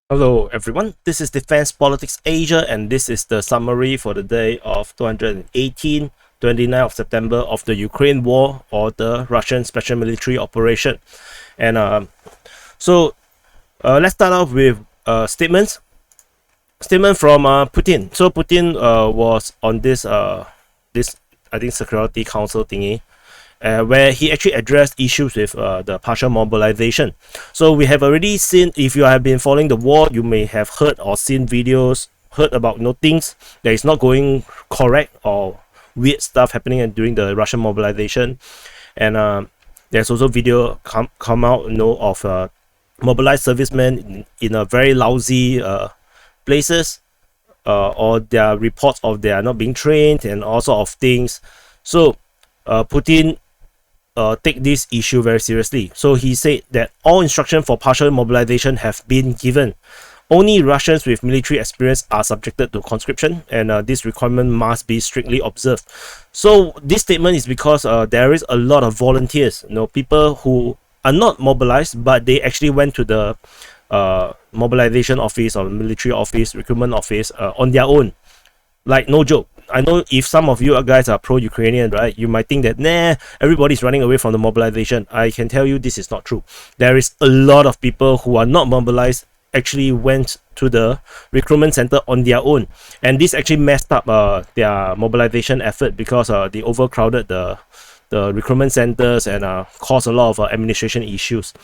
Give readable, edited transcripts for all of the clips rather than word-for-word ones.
Hello everyone, this is Defense Politics Asia and this is the summary for the day of 218, 29th of September of the Ukraine war or the Russian special military operation. And let's start off with statements. Statement from Putin. So Putin was on this I think Security Council thingy, where he actually addressed issues with the partial mobilization. So we have already seen, if you have been following the war, you may have heard or seen videos, heard about things that is not going correct or weird stuff happening during the Russian mobilization. And there's also video come out, of mobilized servicemen in a very lousy places, or there are reports of they are not being trained and all sort of things. So Putin take this issue very seriously. So he said that all instructions for partial mobilization have been given. Only Russians with military experience are subjected to conscription, and this requirement must be strictly observed. So this statement is because there is a lot of volunteers, people who are not mobilized, but they actually went to the mobilization office or military office, recruitment office on their own. Like, no joke. I know if some of you guys are pro-Ukrainian, right, you might think that, everybody's running away from the mobilization. I can tell you this is not true. There is a lot of people who are not mobilized actually went to the recruitment center on their own. And this actually messed up their mobilization effort because they overcrowded the recruitment centers and caused a lot of administration issues.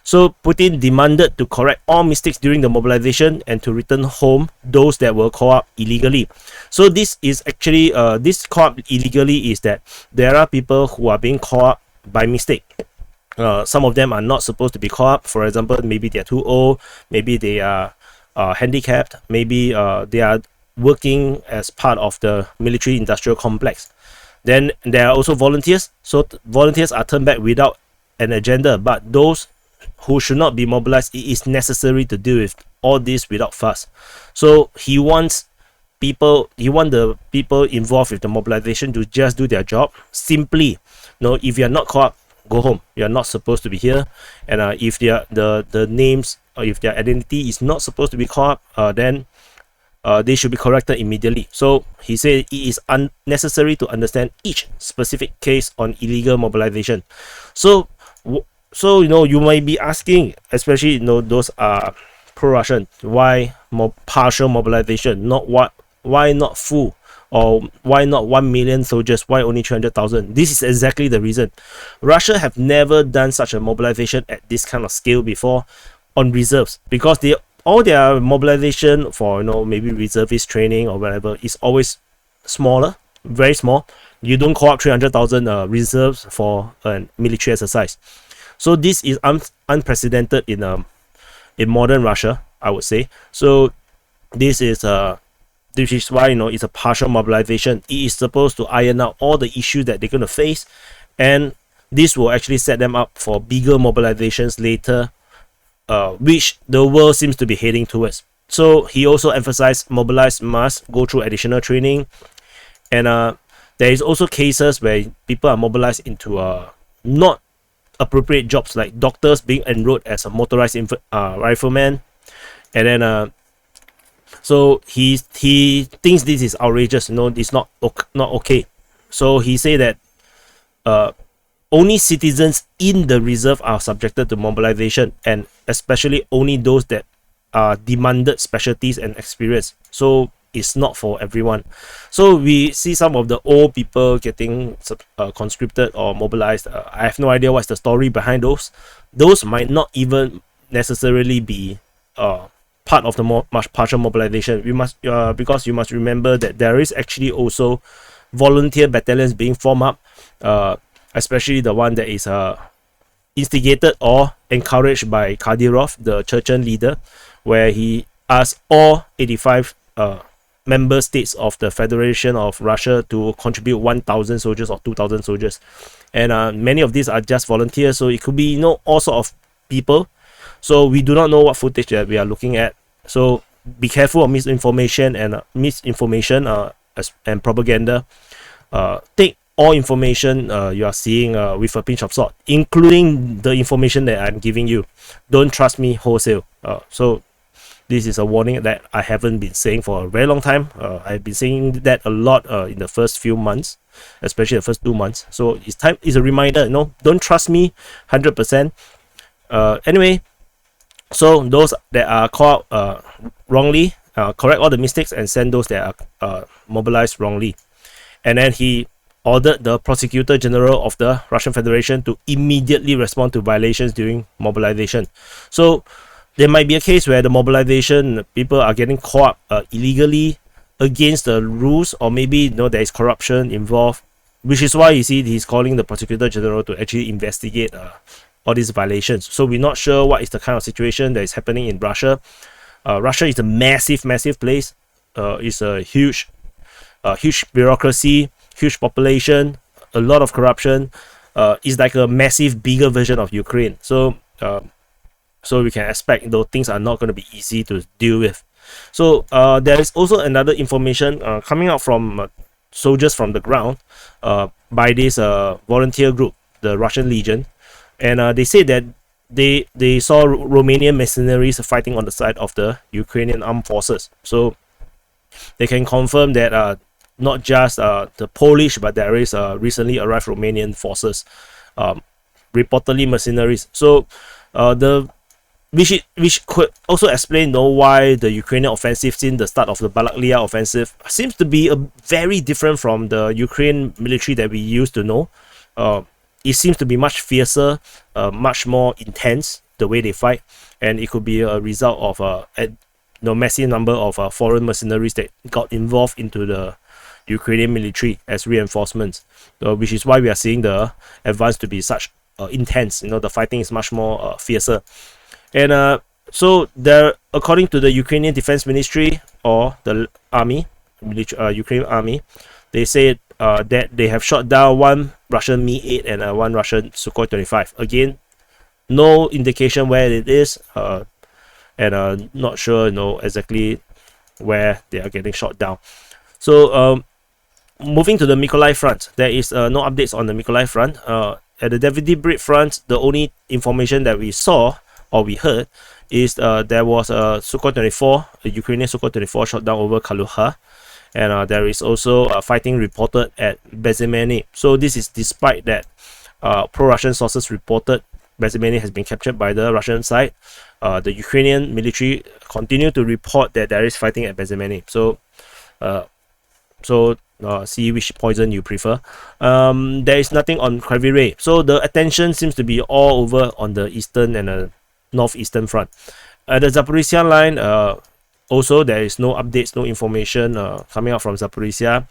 So Putin demanded to correct all mistakes during the mobilization and to return home those that were caught up illegally. So this is actually, this caught up illegally is that there are people who are being caught up by mistake. Some of them are not supposed to be caught up. For example, maybe they're too old, maybe they are handicapped, maybe they are working as part of the military industrial complex. Then there are also volunteers. So volunteers are turned back without an agenda, but those who should not be mobilized, it is necessary to deal with all this without fuss. So he wants the people involved with the mobilization to just do their job simply. If you're not caught up, go home. You're not supposed to be here. And if the names or if their identity is not supposed to be caught up, then they should be corrected immediately. So he said it is unnecessary to understand each specific case on illegal mobilization. So you might be asking, especially those are pro-Russian, why partial mobilization? Why not full? Or why not 1 million soldiers? Why only 300,000? This is exactly the reason. Russia have never done such a mobilization at this kind of scale before on reserves, because all their mobilization for maybe reservist training or whatever is always smaller, very small. You don't call up 300,000 reserves for a military exercise. So this is unprecedented in modern Russia, I would say. So this is why it's a partial mobilization. It is supposed to iron out all the issues that they're going to face, and this will actually set them up for bigger mobilizations later, which the world seems to be heading towards. So he also emphasized mobilized must go through additional training, and there is also cases where people are mobilized into not appropriate jobs, like doctors being enrolled as a motorized rifleman. And then so he thinks this is outrageous. It's not okay. So he say that only citizens in the reserve are subjected to mobilization, and especially only those that are demanded specialties and experience. So it's not for everyone. So we see some of the old people getting conscripted or mobilized. I have no idea what's the story behind those. Those might not even necessarily be part of the partial mobilization. We must because you must remember that there is actually also volunteer battalions being formed up, especially the one that is instigated or encouraged by Kadyrov, the Chechen leader, where he asked all 85 member states of the Federation of Russia to contribute 1,000 soldiers or 2,000 soldiers. And many of these are just volunteers, so it could be all sort of people. So we do not know what footage that we are looking at. So be careful of misinformation and and propaganda. Take all information you are seeing with a pinch of salt, including the information that I'm giving you. Don't trust me wholesale. So This is a warning that I haven't been saying for a very long time. I've been saying that a lot in the first few months, especially the first 2 months. So it's a reminder, don't trust me 100%. Anyway, so those that are caught wrongly, correct all the mistakes and send those that are mobilized wrongly. And then he ordered the Prosecutor General of the Russian Federation to immediately respond to violations during mobilization. So there might be a case where the mobilization people are getting caught illegally against the rules, or maybe there is corruption involved, which is why you see he's calling the Prosecutor General to actually investigate all these violations. So we're not sure what is the kind of situation that is happening in Russia. Russia is a massive place. It's a huge bureaucracy, huge population, a lot of corruption. It's like a massive, bigger version of Ukraine. So we can expect those things are not going to be easy to deal with. So there is also another information coming out from soldiers from the ground by this volunteer group, the Russian Legion, and they say that they saw Romanian mercenaries fighting on the side of the Ukrainian armed forces. So they can confirm that not just the Polish, but there is recently arrived Romanian forces, reportedly mercenaries. So which could also explain why the Ukrainian offensive since the start of the Bakhmut offensive seems to be very different from the Ukraine military that we used to know. It seems to be much fiercer, much more intense the way they fight, and it could be a result of a massive number of foreign mercenaries that got involved into the Ukrainian military as reinforcements, which is why we are seeing the advance to be such intense. The fighting is much more fiercer. And so there, according to the Ukrainian Defense Ministry or the army, Ukrainian army, they said that they have shot down one Russian Mi-8 and one Russian Sukhoi 25. Again, no indication where it is, and not sure exactly where they are getting shot down. So moving to the Mykolaiv front, there is no updates on the Mykolaiv front. At the Davydiv front, the only information that we saw or we heard is there was a Sukhoi 24, a Ukrainian Sukhoi 24 shot down over Kaluha, and there is also fighting reported at Bezymeny. So this is despite that pro-Russian sources reported Bezymeny has been captured by the Russian side. The Ukrainian military continue to report that there is fighting at Bezymeny. So see which poison you prefer. There is nothing on Kryvyi Rih. So the attention seems to be all over on the eastern and northeastern front. The Zaporizhzhia Line, also there is no updates, no information coming out from Zaporizhzhia.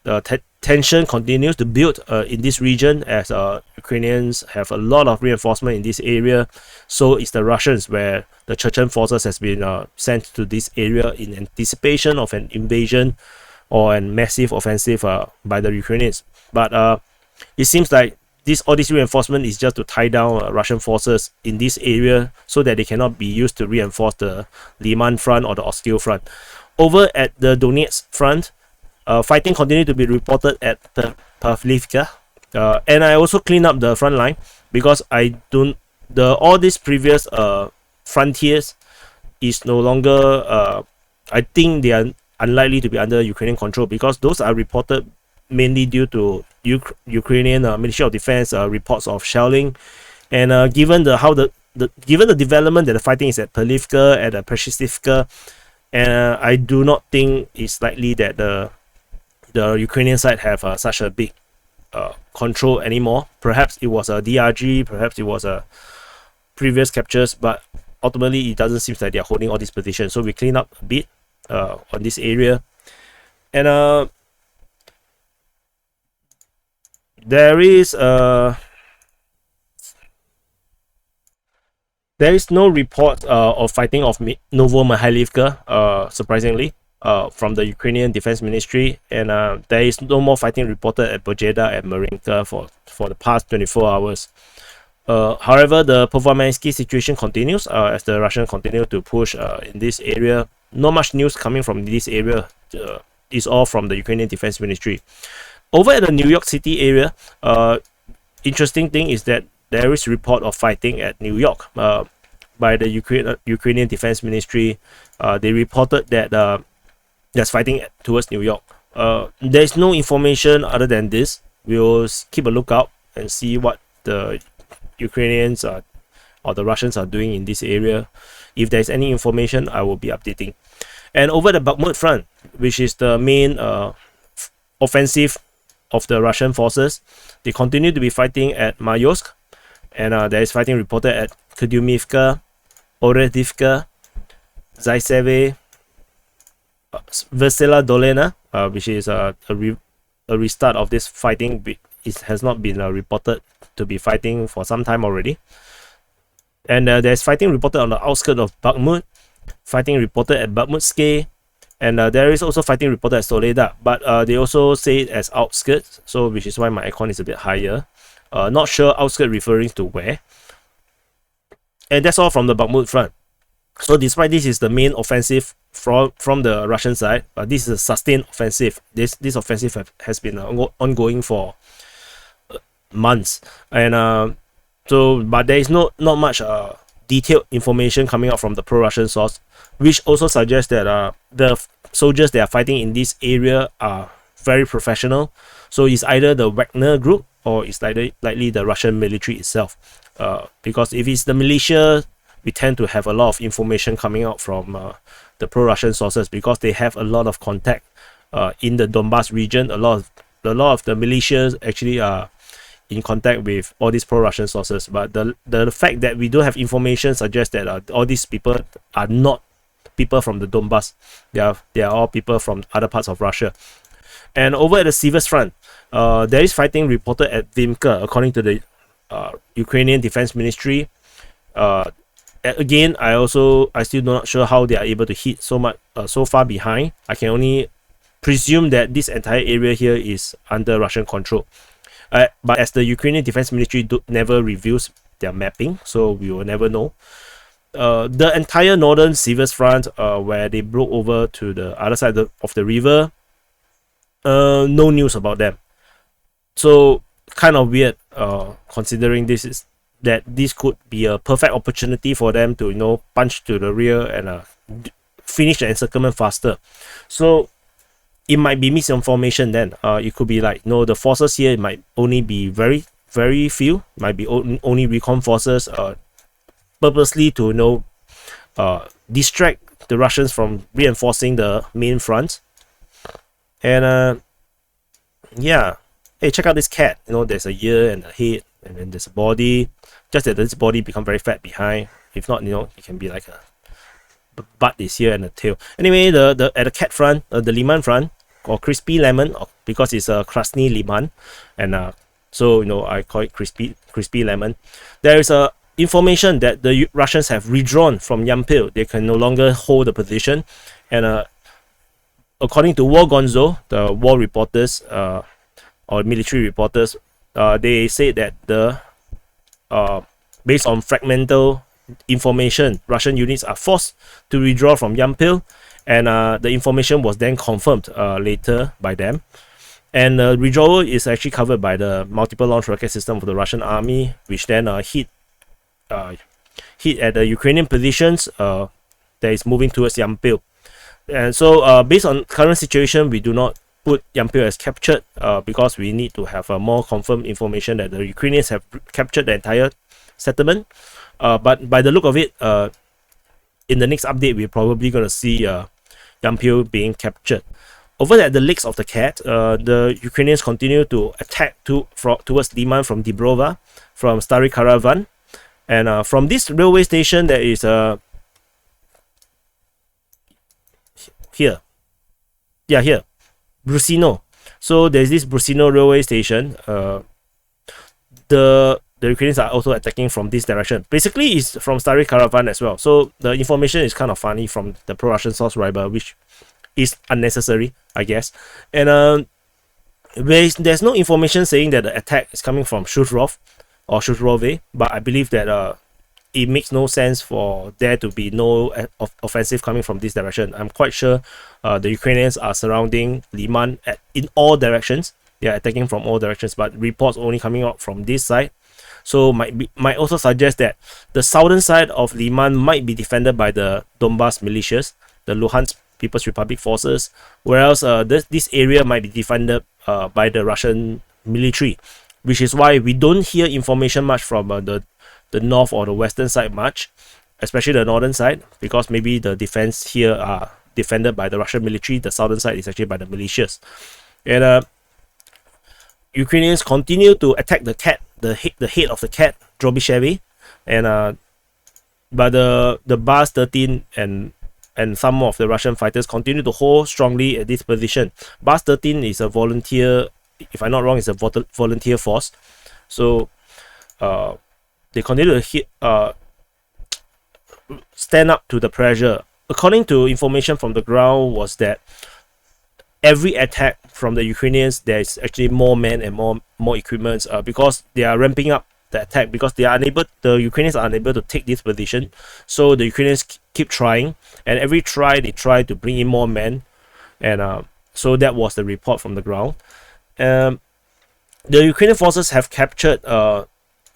The tension continues to build in this region as Ukrainians have a lot of reinforcement in this area. So is the Russians, where the Chechen forces has been sent to this area in anticipation of an invasion or a massive offensive by the Ukrainians. But it seems like all this reinforcement is just to tie down Russian forces in this area so that they cannot be used to reinforce the Lyman Front or the Oskil Front. Over at the Donetsk Front, fighting continued to be reported at the Pavlivka, and I also cleaned up the front line because all these previous frontiers is no longer. I think they are unlikely to be under Ukrainian control because those are reported mainly due to Ukrainian Ministry of Defense reports of shelling, and given the development that the fighting is at Pavlivka, at Preshivka, and I do not think it's likely that the Ukrainian side have such a big control anymore. Perhaps it was a DRG, perhaps it was a previous captures, but ultimately it doesn't seem like they are holding all these positions. So we clean up a bit on this area, and there is no report of fighting of Novo-Mikhailivka, surprisingly, from the Ukrainian Defense Ministry, and there is no more fighting reported at Bojeda and Marinka for the past 24 hours. However, the Povomansky situation continues as the Russians continue to push in this area. Not much news coming from this area. It's all from the Ukrainian Defense Ministry. Over at the New York City area, interesting thing is that there is report of fighting at New York. by the Ukrainian Defense Ministry. They reported that there's fighting towards New York. There's no information other than this. We'll keep a lookout and see what the Ukrainians or the Russians are doing in this area. If there's any information, I will be updating. And over the Bakhmut Front, which is the main offensive of the Russian forces, they continue to be fighting at Mayosk, and there is fighting reported at Kudyumivka, Oredivka, Zaiseve, Vesela Dolena, which is a restart of this fighting. It has not been reported to be fighting for some time already. And there's fighting reported on the outskirts of Bakhmut, fighting reported at Bakhmutske, and there is also fighting reported at Soledad, but they also say it as outskirts, so which is why my icon is a bit higher. Not sure outskirts referring to where. And that's all from the Bakhmut Front. So despite this is the main offensive from the Russian side, this is a sustained offensive. This offensive has been ongoing for months, and but there is not much detailed information coming out from the pro-Russian source, which also suggests that the soldiers that are fighting in this area are very professional. So it's either the Wagner group or it's likely the Russian military itself. Because if it's the militia, we tend to have a lot of information coming out from the pro-Russian sources because they have a lot of contact in the Donbass region. A lot of the militias actually are in contact with all these pro-Russian sources, but the fact that we don't have information suggests that all these people are not people from the Donbass. They are all people from other parts of Russia. And over at the Siversk Front, there is fighting reported at Vimka, according to the Ukrainian Defense Ministry. Again, I still not sure how they are able to hit so far behind. I can only presume that this entire area here is under Russian control. But as the Ukrainian Defense Ministry never reveals their mapping, so we will never know. The entire northern Siversk Front, where they broke over to the other side of the river, no news about them. So kind of weird, considering this could be a perfect opportunity for them to punch to the rear and finish the encirclement faster. So it might be misinformation then. It could be like, the forces here might only be very, very few. Might be only recon forces purposely to, distract the Russians from reinforcing the main front. And, yeah. Hey, check out this cat. There's a ear and a head, and then there's a body. Just that this body become very fat behind. If not, it can be like a butt is here and a tail. Anyway, at the cat front, the Lyman Front, or crispy lemon, because it's a Krasny Lyman, and so I call it crispy lemon. There is a information that the Russians have withdrawn from Yampil. They can no longer hold the position, and according to War Gonzo, the war reporters or military reporters, they say that based on fragmental information, Russian units are forced to withdraw from Yampil, and the information was then confirmed later by them. And the withdrawal is actually covered by the multiple launch rocket system of the Russian army, which then hit at the Ukrainian positions that is moving towards Yampil. And so based on current situation, we do not put Yampil as captured because we need to have more confirmed information that the Ukrainians have captured the entire settlement. But by the look of it, in the next update, we're probably going to see Yampil being captured. Over at the Lakes of the Cat, the Ukrainians continue to attack towards Lyman from Dibrova, from Stary Karavan. And from this railway station, there is here. Brusino. So there's this Brusino railway station. The Ukrainians are also attacking from this direction. Basically, it's from Stary Karavan as well. So the information is kind of funny from the pro-Russian source, Ryber, which is unnecessary, I guess. And there's no information saying that the attack is coming from Shurov or Shurove, but I believe that it makes no sense for there to be no offensive coming from this direction. I'm quite sure the Ukrainians are surrounding Lyman in all directions. They are attacking from all directions, but reports only coming out from this side. So might also suggest that the southern side of Lyman might be defended by the Donbas militias, the Luhansk People's Republic forces, whereas this area might be defended by the Russian military, which is why we don't hear information much from the north or the western side much, especially the northern side, because maybe the defense here are defended by the Russian military. The southern side is actually by the militias. And Ukrainians continue to attack the cat, the head of the cat, Drobyshev, and but the Bars 13 and some of the Russian fighters continue to hold strongly at this position. Bars 13 is a volunteer, if I'm not wrong, it's a volunteer force. So they continue to stand up to the pressure. According to information from the ground, was that every attack from the Ukrainians, there is actually more men and more equipment because they are ramping up the attack, because the Ukrainians are unable to take this position. So the Ukrainians keep trying, and every try they try to bring in more men, and so that was the report from the ground. The Ukrainian forces have captured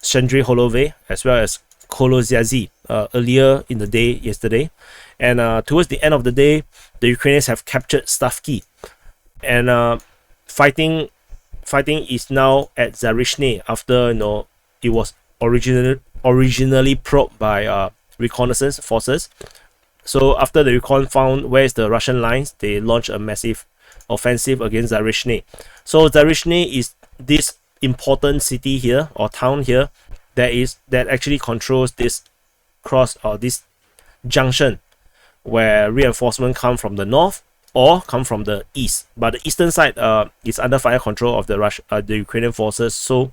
Shendry Holove as well as Kolozyazi earlier in the day yesterday, and towards the end of the day, the Ukrainians have captured Stavki, and fighting is now at Zarichne after it was originally probed by reconnaissance forces. So after the recon found where is the Russian lines, they launched a massive offensive against Zarichne. So Zarichne is this important city here or town here that actually controls this this junction where reinforcement come from the north or come from the east. But the eastern side is under fire control of the Ukrainian forces, so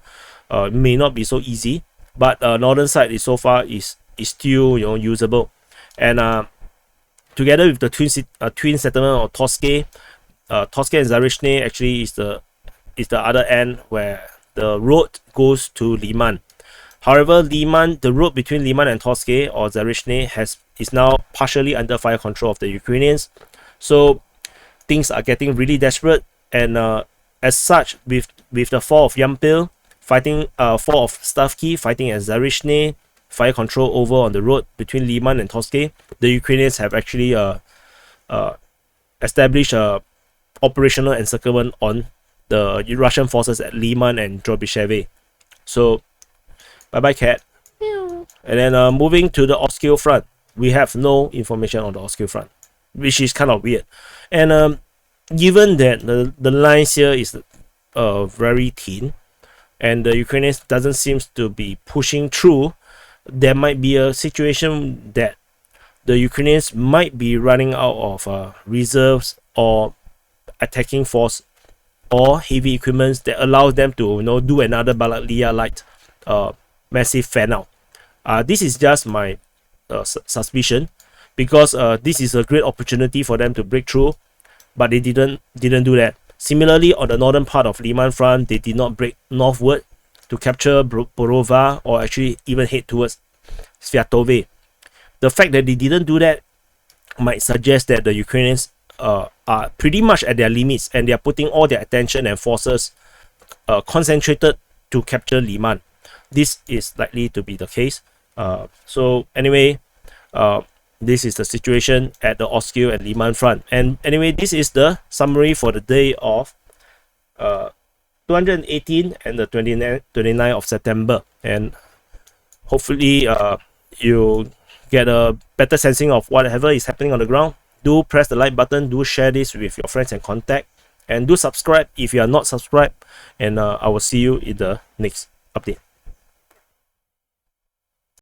it may not be so easy. But northern side is so far is still usable, and together with the twin settlement of Toske and Zarichne actually is the other end where the road goes to Lyman. However, the road between Lyman and Toske or Zarichne is now partially under fire control of the Ukrainians. So things are getting really desperate, and as such, with the fall of Yampil, fall of Stavki, fighting at Zarichne, fire control over on the road between Lyman and Toske, the Ukrainians have actually established operational encirclement on the Russian forces at Lyman and Drobyshev. So, bye-bye, cat. And then moving to the Oskil Front, we have no information on the Oskil Front, which is kind of weird. And given that the lines here is very thin, and the Ukrainians doesn't seem to be pushing through, there might be a situation that the Ukrainians might be running out of reserves or attacking force or heavy equipment that allows them to do another Balaklia light massive fan out. This is just my suspicion, because this is a great opportunity for them to break through, but they didn't do that. Similarly, on the northern part of Lyman Front, they did not break northward to capture Borova or actually even head towards Sviatove. The fact that they didn't do that might suggest that the Ukrainians are pretty much at their limits, and they are putting all their attention and forces concentrated to capture Lyman. This is likely to be the case. So anyway, this is the situation at the Oskil and Lyman Front. And anyway, this is the summary for the day of 218 and the 29th of September. And hopefully you get a better sensing of whatever is happening on the ground. Do press the like button, do share this with your friends and contact, and do subscribe if you are not subscribed. And I will see you in the next update.